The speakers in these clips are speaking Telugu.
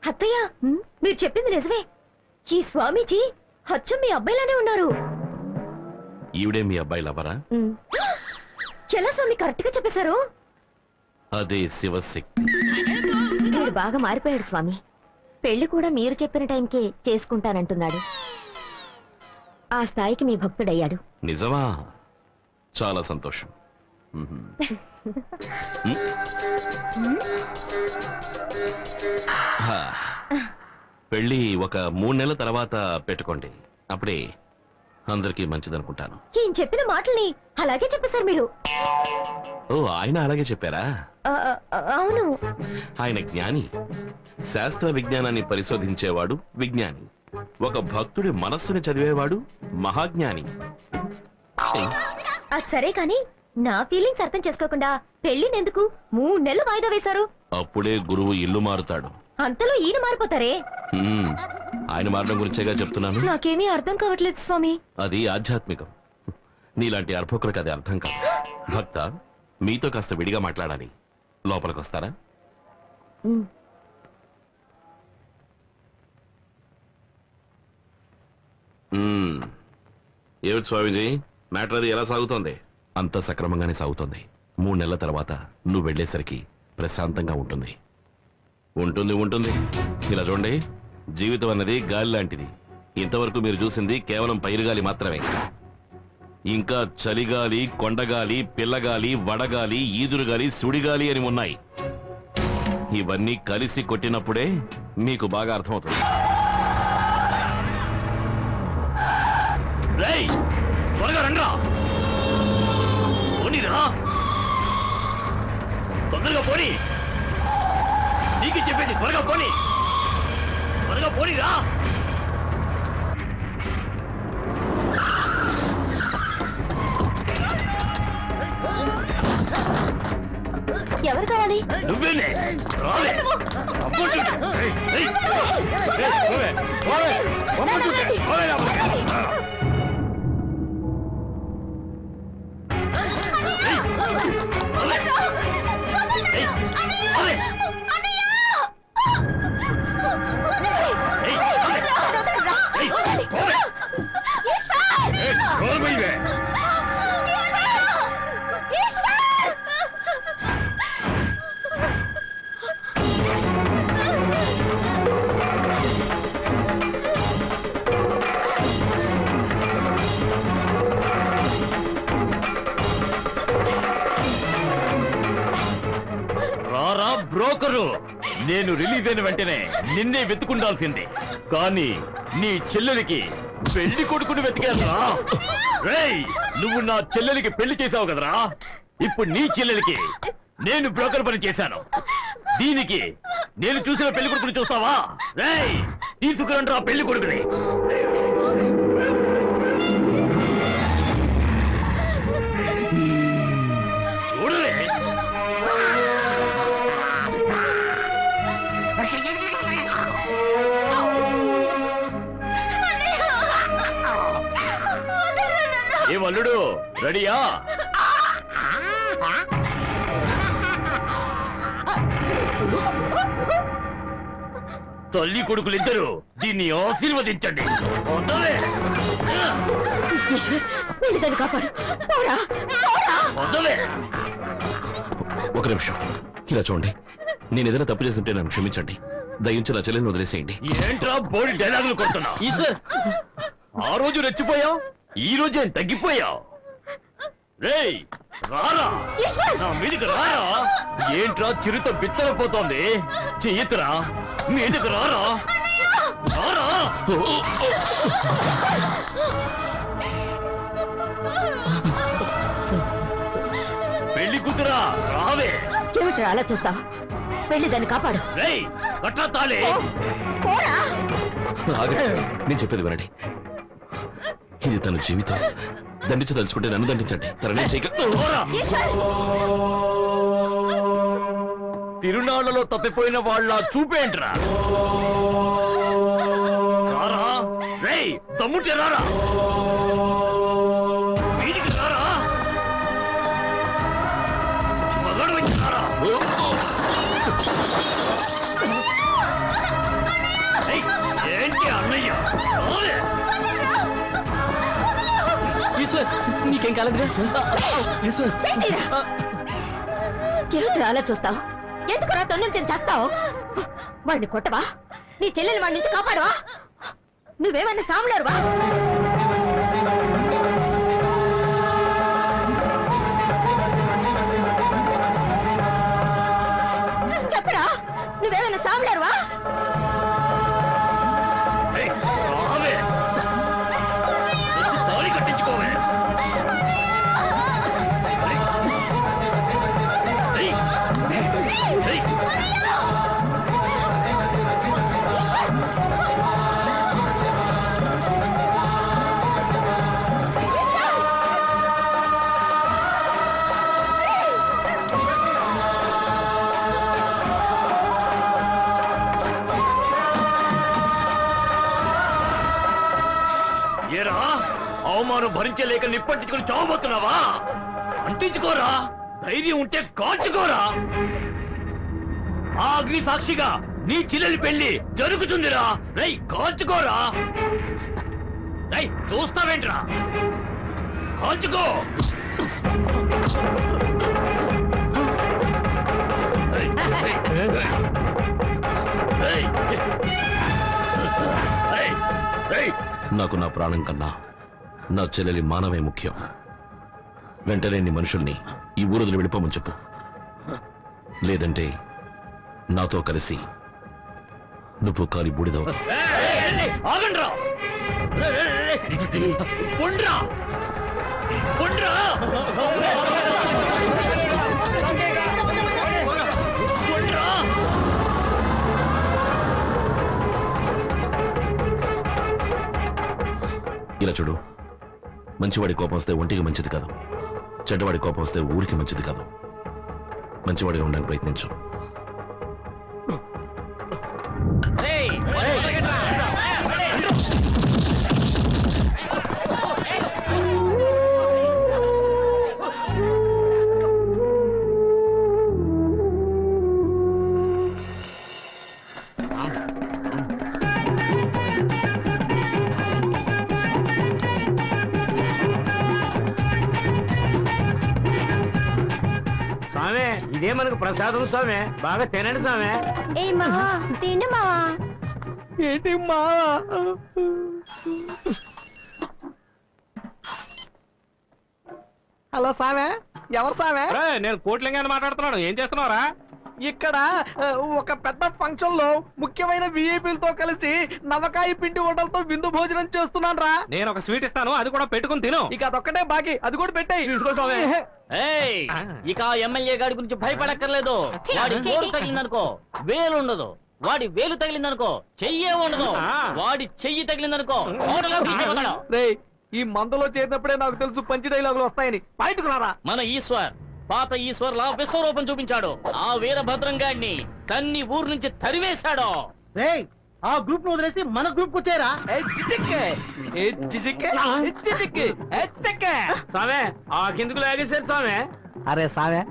అత్తయ్య, మీరు చెప్పింది నిజమే. ఈ స్వామీజీ అచ్చం మీ అబ్బాయిలానే ఉన్నారు. ఈవిడే మీ అబ్బాయి లవరా? ఎలా స్వామి కరెక్ట్ గా చెప్పేశారు? అదే శివశక్తి. మీరు బాగా మారిపోయాడు స్వామి. పెళ్లి కూడా మీరు చెప్పిన టైంకే చేసుకుంటానంటున్నాడు. ఆ స్థాయికి మీ భక్తుడయ్యాడు. నిజమా? చాలా సంతోషం. పెళ్లి ఒక 3 నెలల తర్వాత పెట్టుకోండి. అప్పుడే అందరికీ మంచిదనుకుంటాను. ఈయన చెప్పిన మాటల్ని అలాగే చెప్పేశారు మీరు. ఓ, ఆయన అలాగే చెప్పారా? అవును. ఆయన జ్ఞాని. శాస్త్ర విజ్ఞానాన్ని పరిశోధించేవాడు విజ్ఞాని. ఒక భక్తుడి మనస్సుని చదివేవాడు మహాజ్ఞాని. అది సరే కాని నా ఫీలింగ్స్ అర్థం చేసుకోకుండా పెళ్లినెందుకు 3 నెలలు వాయిదా వేశారు? అప్పుడే గురువు ఇల్లు మారుతాడు. అంతలో ఈయన మారిపోతారే? ఆయన మారడం గురించేగా చెప్తున్నాను. నాకేమీ అర్థం కావట్లేదు స్వామి. అది ఆధ్యాత్మికం. నీలాంటి అర్భకులకు అది అర్థం కాదు. భక్త, మీతో కాస్త విడిగా మాట్లాడాలి. లోపలికి వస్తారా? ఏమిటి స్వామీజీ, మ్యాటర్ అది ఎలా సాగుతోంది? అంత సక్రమంగానే సాగుతోంది. 3 నెలల తర్వాత నువ్వు వెళ్లేసరికి ప్రశాంతంగా ఉంటుంది. ఉంటుంది ఉంటుంది. ఇలా చూడండి, జీవితం అన్నది గాలి లాంటిది. ఇంతవరకు మీరు చూసింది కేవలం పైరుగాలి మాత్రమే. ఇంకా చలిగాలి, కొండగాలి, పిల్లగాలి, వడగాలి, ఈదురుగాలి, సుడిగాలి అని ఉన్నాయి. ఇవన్నీ కలిసి కొట్టినప్పుడే మీకు బాగా అర్థమవుతుంది. త్వరగా రండ్రా, పోనీరా, తొందరగా పోనీ. నీకు చెప్పేది త్వరగా పోనీ, త్వరగా పోనీరా. ఎవరు కావాలి? నువ్వేనే. బ్రోకరు, నేను రిలీజ్ అయిన వెంటనే నిన్నే వెతుకుండాల్సిందే. కానీ నీ చెల్లెలికి పెళ్లి కొడుకుని వెతికేదరా? రేయ్, నువ్వు నా చెల్లెలికి పెళ్లి చేసావు కదరా, ఇప్పుడు నీ చెల్లెలికి నేను బ్రోకర్ పని చేశాను. దీనికి నేను చూసిన పెళ్లి కొడుకుని చూస్తావా? రేయ్, తీసుకురండి ఆ పెళ్లి కొడుకుని. చూడలే, ఏ వల్లుడు, రెడీయా? తల్లి కొడుకులిద్దరూ దీన్ని ఆశీర్వదించండి. ఒక నిమిషం ఇలా చూడండి, నేను ఏదైనా తప్పు చేస్తుంటే నన్ను క్షమించండి. దయించి నా చెల్లెని వదిలేసేయండి. ఏంట్రా బోడి డైలాగులు కొడుతున్నా? ఆ రోజు రెచ్చిపోయావు, ఈ రోజు ఏం తగ్గిపోయావు? రేయ్, రారా, నా మీదికి రారా. ఏంట్రా చిరుత బిత్తరపోతోంది? చెయ్యతురా, మీదికి రారా, రారా. పెళ్లి కూతురా, రావే. ఏమిట్రా అలా చూస్తావు? వెళ్ళి దాన్ని కాపాడు. రేయ్, కట్టా తాళి. నేను చెప్పేది వినండి, ఇది తన జీవితం. దండించి తలుచుకుంటే నన్ను దండించండి. తననే చేయక తిరునాళ్ళలో తప్పిపోయిన వాళ్ళ చూపేంట్రా రారా రేయ్ దమ్ముంటే రారా వీధికి రారా మగడు వచ్చి రారా ఏయ్, ఏంటి అన్నయ్య రావే. ఈశ్వర్ నీకేం కాలేదు ఈశ్వర్ ఏమిటి అలా చూస్తావు? ఎందుకు రా తొన్నులు తిని చేస్తావు? వాడిని కొట్టవా? నీ చెల్లెలు వాడి నుంచి కాపాడవా? నువ్వేమన్నా సాములారువా? చెప్పరా, నువ్వేమన్నా సాములారువా? ఏయ్, రావే. వచ్చి తాళి కట్టించుకోవే. ఏయ్, ఏయ్, ఏయ్. ఏరా అవమానం భరించలేక నిప్పంటించుకుని చావబోతున్నావా? అంటించుకోరా, ధైర్యం ఉంటే కాల్చుకోరా. ఆ అగ్ని సాక్షిగా నీ చెల్లెలి పెళ్లి జరుగుతుందిరా. రై కాల్చుకోరా. రై చూస్తావేంట్రా, కాల్చుకో. ఏయ్, ఏయ్, ఏయ్, ఏయ్. నాకు నా ప్రాణం కన్నా నా చెల్లెలి మానవే ముఖ్యం. వెంటనే నీ మనుషుల్ని ఈ ఊరుదులు వెళ్ళిపోమని చెప్పు. లేదంటే నాతో కలిసి నువ్వు కాలి బూడిదవుతావు. ఆగండ్రా, పొండ్రా పొండ్రా పొండ్రా. ఇలా చూడు, మంచివాడి కోపం వస్తే ఒంటికి మంచిది కాదు, చెడ్డవాడి కోపం వస్తే ఊరికి మంచిది కాదు. మంచివాడిగా ఉండడానికి ప్రయత్నించు. స్వామి ఇదే మనకు ప్రసాదం స్వామి, బాగా తినండి స్వామి. ఏ మావా, తిను మావా. ఏంటి మావా? హలో సామే, ఎవరు సామే? నేను కోట్లింగాన్ని మాట్లాడుతున్నాను. ఏం చేస్తున్నావురా? ఇక్కడ ఒక పెద్ద ఫంక్షన్ లో ముఖ్యమైన విఐపీలతో కలిసి నవకాయ పిండి వంటలతో విందు భోజనం చేస్తున్నాను రా. నేను ఒక స్వీట్ ఇస్తాను, అది కూడా పెట్టుకుని తిను. ఇక అదొక్కటే బాకీ, అది కూడా పెట్టాయి. ఇక ఎమ్మెల్యే గాడి గురించి భయపడక్కర్లేదు. వాడి వేలు తగిలిందనుకో వేలు ఉండదు, వాడి వేలు తగిలిందనుకో చెయ్యే ఉండదు, వాడి చెయ్యి తగిలిందనుకో టోటల్గా తీసుకెళ్ళగలడు. రేయ్, ఈ మందులో చేరినప్పుడే నాకు తెలుసు పంచి డైలాగులు వస్తాయని. బయటకు రారా. మన ఈశ్వర్ పాత ఈశ్వర్ లా విశ్వరూపం చూపించాడు. ఆ వీరభద్రం గాడిని తన్ని ఊరు నుంచి తరివేశాడు. రేయ్, ఆ గ్రూప్ వదిలేసి మన గ్రూప్ వచ్చారా? స్వామి ఆ కిందకు లాగేశారు స్వామి. అరే సామే,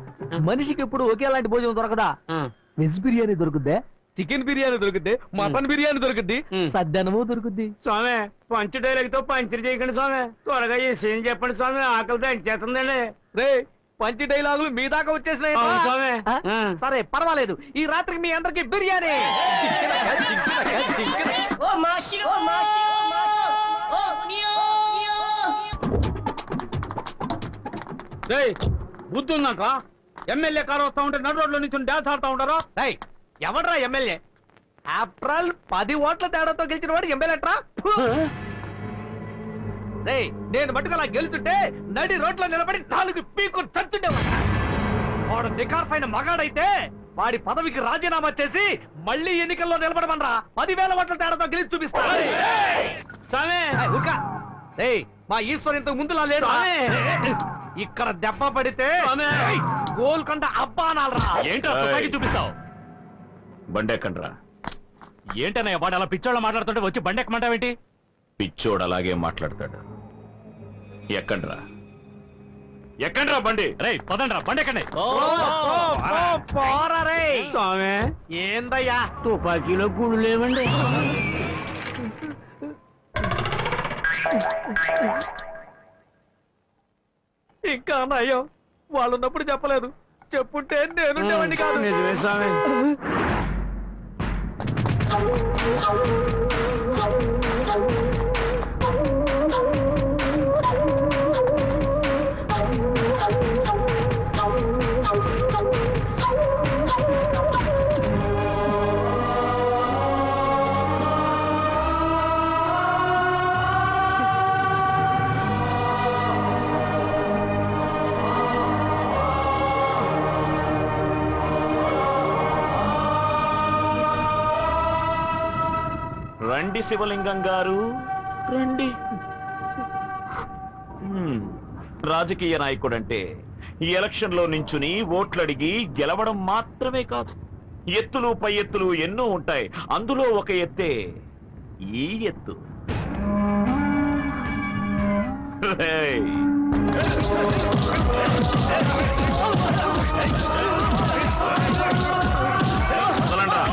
మనిషికి ఎప్పుడు ఒకేలాంటి భోజనం దొరకదా? వెజ్ బిర్యానీ దొరుకుద్దే, చికెన్ బిర్యానీ దొరుకుద్ది, మటన్ బిర్యానీ దొరుకుద్ది, సద్దనము దొరుకుద్ది. స్వామి పంచ డైలాగ్తో పంచర్ చేయకండి స్వామి, త్వరగా ఏం చెప్పండి స్వామి, ఆకలితో ఎంచేస్తుందండి. రే, పంచి డైలాగులు మీ దాకా వచ్చేసినాయి. అవును స్వామి. ఆ? సరే పర్వాలేదు, ఈ రాత్రికి మీ అందరికి బిర్యానీ. బుద్ధి ఉందంట. ఎమ్మెల్యే కారు వస్తా ఉంటే నడు రోడ్లో నుంచి డాన్స్ ఆడుతా ఉంటారు. ఎవడ్రా ఎమ్మెల్యే? ఆఫ్టర్ ఆల్ 10 ఓట్ల తేడాతో గెలిచిన వాడు ఎమ్మెల్యేట్రా. రేయ్, నేను మట్టుకు అలా గెలుతుంటే నడి రోడ్లో నిలబడి 4 పీకులు చచ్చుండేవాడు. వాడు నికార్సైన మగాడైతే వాడి పదవికి రాజీనామా చేసి మళ్ళీ ఎన్నికల్లో నిలబడమనరా. 10,000 ఓట్ల తేడాతో గెలిచి చూపిస్తా. మా ఈశ్వర్ ఇంతకు ముందులా లేదు. ఇక్కడ దెబ్బ పడితే గోల్కొండ అబ్బా అనాలరా. ఏంట్రా తుపాకీ చూపిస్తావు? బండెక్కండ్రా. ఏంటన్నయ్య వాడు అలా పిచ్చోళ్ళ మాట్లాడుతుంటే వచ్చి బండి ఎక్కమంటావేంటి? పిచ్చోడు అలాగే మాట్లాడతాడు. ఎక్కండ్రా, ఎక్కండ్రా బండి. రేయ్ పదండ్రా బండి ఎక్కండి. పోరా రే. స్వామి ఏందయ్యా? తుపాకీలో గుళ్ళు లేవండి. ఇంకా అన్నయ్యో వాళ్ళు ఉన్నప్పుడు చెప్పలేదు. చెప్పుంటే నేనుండేవాడిని కాదు. నిజమే స్వామి. రండి శివలింగం గారు, రండి. రాజకీయ నాయకుడంటే ఈ ఎలక్షన్ లో నించుని ఓట్లడిగి గెలవడం మాత్రమే కాదు, ఎత్తులు పై ఎత్తులు ఎన్నో ఉంటాయి. అందులో ఒక ఎత్తే ఈ ఎత్తు. రేయ్. వదలండ్రా.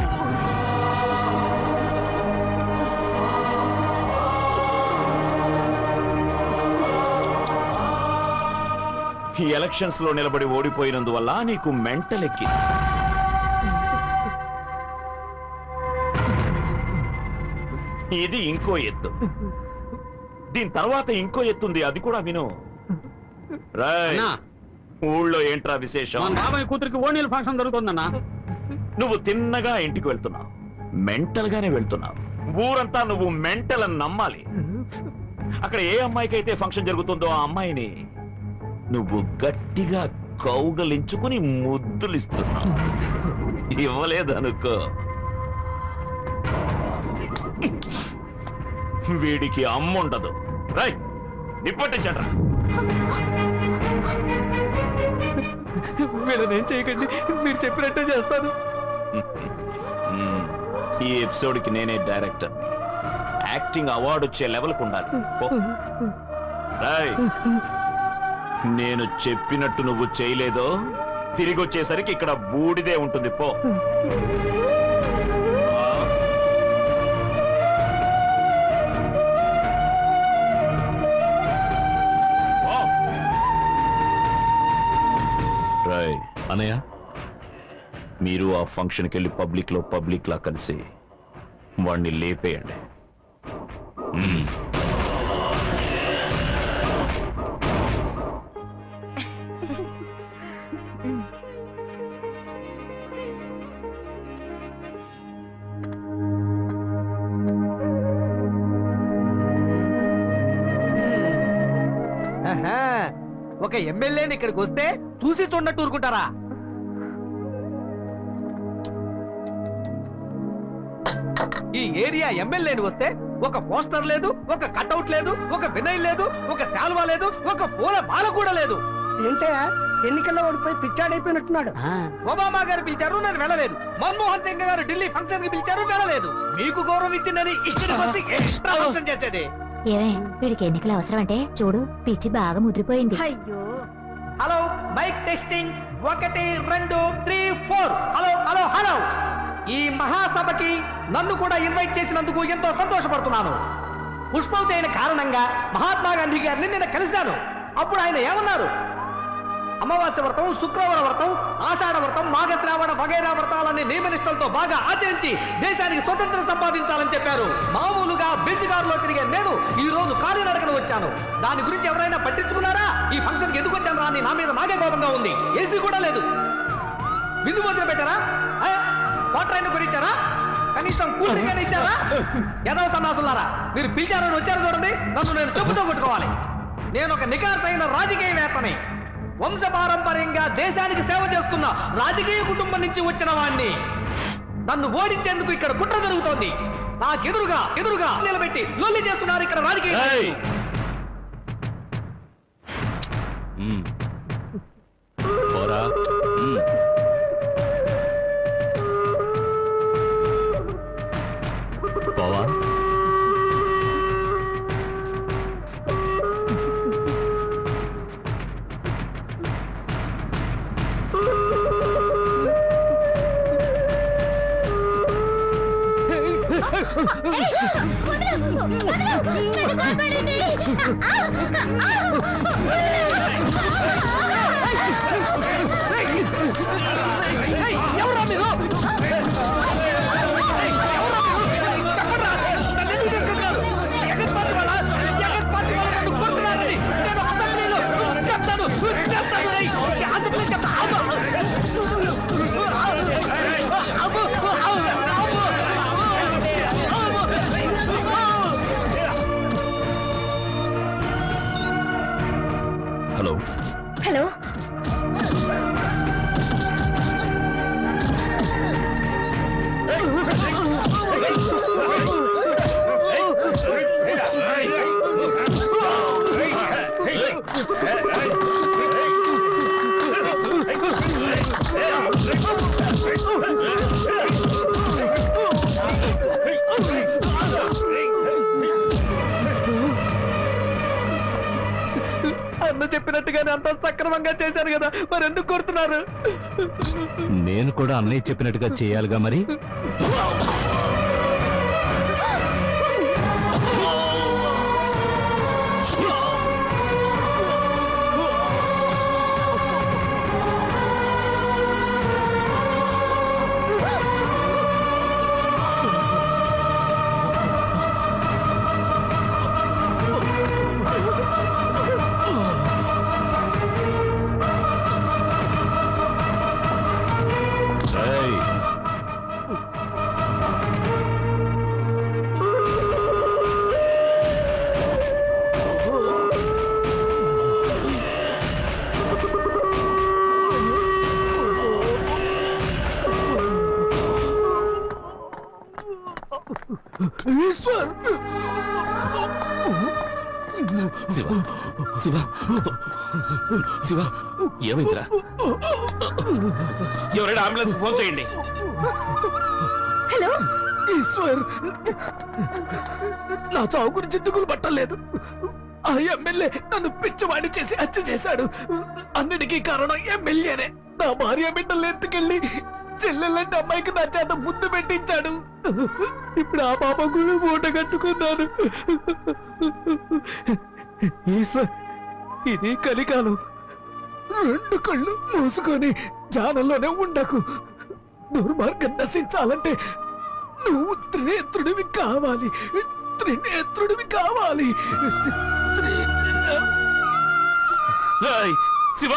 ఈ ఎలక్షన్స్ లో నిలబడి ఓడిపోయినందువల్ల నీకు మెంటల్ ఎక్కి ఇది ఇంకో ఎత్తు. దీని తర్వాత ఇంకో ఎత్తుంది, అది కూడా విను. రాయ్, ఊళ్ళో ఏంట్రా విశేషం? బాబాయ్ కూతురికి ఓణీల ఫంక్షన్ జరుగుతుందన్నా. నువ్వు తిన్నగా ఇంటికి వెళ్తున్నావు, మెంటల్ గానే వెళ్తున్నావు. ఊరంతా నువ్వు మెంటల్ అని నమ్మాలి. అక్కడ ఏ అమ్మాయికి అయితే ఫంక్షన్ జరుగుతుందో ఆ అమ్మాయిని నువ్వు గట్టిగా కౌగలించుకుని ముద్దులిస్తున్నావు. ఇవ్వలేదనుకో, వీడికి అమ్ముండదు. రై, నిప్పట్టించట్రా. మీరేం చేయకండి, మీరు చెప్పినట్టే చేస్తాను. ఈ ఎపిసోడ్ కి నేనే డైరెక్టర్. యాక్టింగ్ అవార్డు వచ్చే లెవెల్కి ఉండాలి. రాయ్, నేను చెప్పినట్టు నువ్వు చేయలేదో తిరిగి వచ్చేసరికి ఇక్కడ బూడిదే ఉంటుంది. పో. రాయ్ అన్నయ్య మీరు ఆ ఫంక్షన్కి వెళ్ళి పబ్లిక్ లా కలిసి వాడిని లేపేయండి. ఒక ఎమ్మెల్యేని ఇక్కడికి వస్తే చూసి చూడనట్టు ఊరుకుంటారా? ఈ ఏరియా ఎమ్మెల్యేని వస్తే ఒక పోస్టర్ లేదు, ఒక కట్అవుట్ లేదు, ఒక వినయ్ లేదు, ఒక శాల్వా లేదు, ఒక పూల మాల కూడా లేదు. ఏంటే ఎన్నికల్లో ఓడిపోయి పిచ్చాడైపోయినట్టున్నాడు. ఒబామా గారు పిలిచారు, నేను వెళ్ళలేదు. మన్మోహన్ సింగ్ గారు ఢిల్లీ ఫంక్షన్ కి పిలిచారు, వెళ్ళలేదు. మీకు గౌరవం ఇచ్చిందని ఇక్కడికి వచ్చి ఎక్స్ట్రా ఫంక్షన్ చేసేది. ఏమే వీడికి ఎన్నికలు అవసరం అంటే చూడు, పిచ్చి బాగా ముద్రిపోయింది. అయ్యో, hello, mike testing 1 2 3 4. Hello hello hello. ఈ మహాసభకి నన్ను కూడా ఇన్వైట్ చేసినందుకు ఎంతో సంతోషపడుతున్నాను. పుష్పవతి అయిన కారణంగా మహాత్మా గాంధీ గారిని నేను కలిశాను. అప్పుడు ఆయన ఏమన్నారు? అమావాస్య వ్రతం, శుక్రవార వ్రతం, ఆషాఢ వ్రతం, మాఘశ్రావణ వగైరా వ్రతాలన్నీ నియమనిష్టలతో బాగా ఆచరించి దేశానికి స్వతంత్రం సంపాదించాలని చెప్పారు. మామూలుగా బెంచ్కారులో తిరిగే నేను ఈ రోజు కాలినడకన వచ్చాను. దాని గురించి ఎవరైనా పట్టించుకున్నారా? ఈ ఫంక్షన్ కి ఎందుకు వచ్చాను రా అని నా మీద నాకే కోపంగా ఉంది. ఏసీ కూడా లేదు. విందు భోజనం పెట్టారా? వాటర్ అయినా కొనిచ్చారా? కనీసం కూల్ డ్రింక్ అయినా ఇచ్చారా? ఎదవ సన్నాసులారా, మీరు పిలిచారని వచ్చారు చూడండి, నన్ను నేను చెప్పుతో కొట్టుకోవాలి. నేను ఒక నికార్సైన రాజకీయవేత్తని. వంశపారంపర్యంగా దేశానికి సేవ చేస్తున్న రాజకీయ కుటుంబం నుంచి వచ్చిన వాణ్ణి. నన్ను ఓడించేందుకు ఇక్కడ కుట్ర జరుగుతోంది. నాకు ఎదురుగా నిలబెట్టి లొల్లి చేస్తున్నారు ఇక్కడ రాజకీయ. పోరా పోవా ఎవరా మీరు? ఎవరా మీరు? చెప్పండ్రా. నన్ను ఎందుకు తీసుకెళ్తున్నారు? ఎగస్ పార్టీ వాళ్ళ? ఎగస్ పార్టీ వాళ్ళు నన్ను కొడుతున్నారని నేను అసెంబ్లీలో చెప్తాను. రేయ్. అసెంబ్లీలో చెప్తా. హలో హలో అన్న చెప్పినట్టుగానే అంత సక్రమంగా చేశారు కదా, మరి ఎందుకు కొడుతున్నారు? నేను కూడా అన్నయ్య చెప్పినట్టుగా చేయాలిగా మరి. ఏయ్, శివ శివ శివ ఏమైందిరా? ఎవరైనా అంబులెన్స్ ఫోన్ చేయండి. హలో ఈశ్వర్, నా చావు గురించి దిగులు పట్టలేదు. ఆ ఎమ్మెల్యే నన్ను పిచ్చివాడి చేసి హత్య చేశాడు. అన్నిటికీ కారణం ఎమ్మెల్యేనే. నా భార్య బిడ్డలు ఎత్తుకెళ్ళి చెల్లెలంటే అమ్మాయికి నా చేత ముద్దు పెట్టించాడు. ఇప్పుడు ఆ పాప కూడా మూట కట్టుకున్నాను. ఈశ్వర్, ఇది కలికాలం. రెండు కళ్ళు మూసుకొని ధ్యానంలోనే ఉండకు. దుర్మార్గం నశించాలంటే నువ్వు త్రినేత్రుడివి కావాలి. త్రినేత్రుడివి కావాలి. ఏయ్, శివ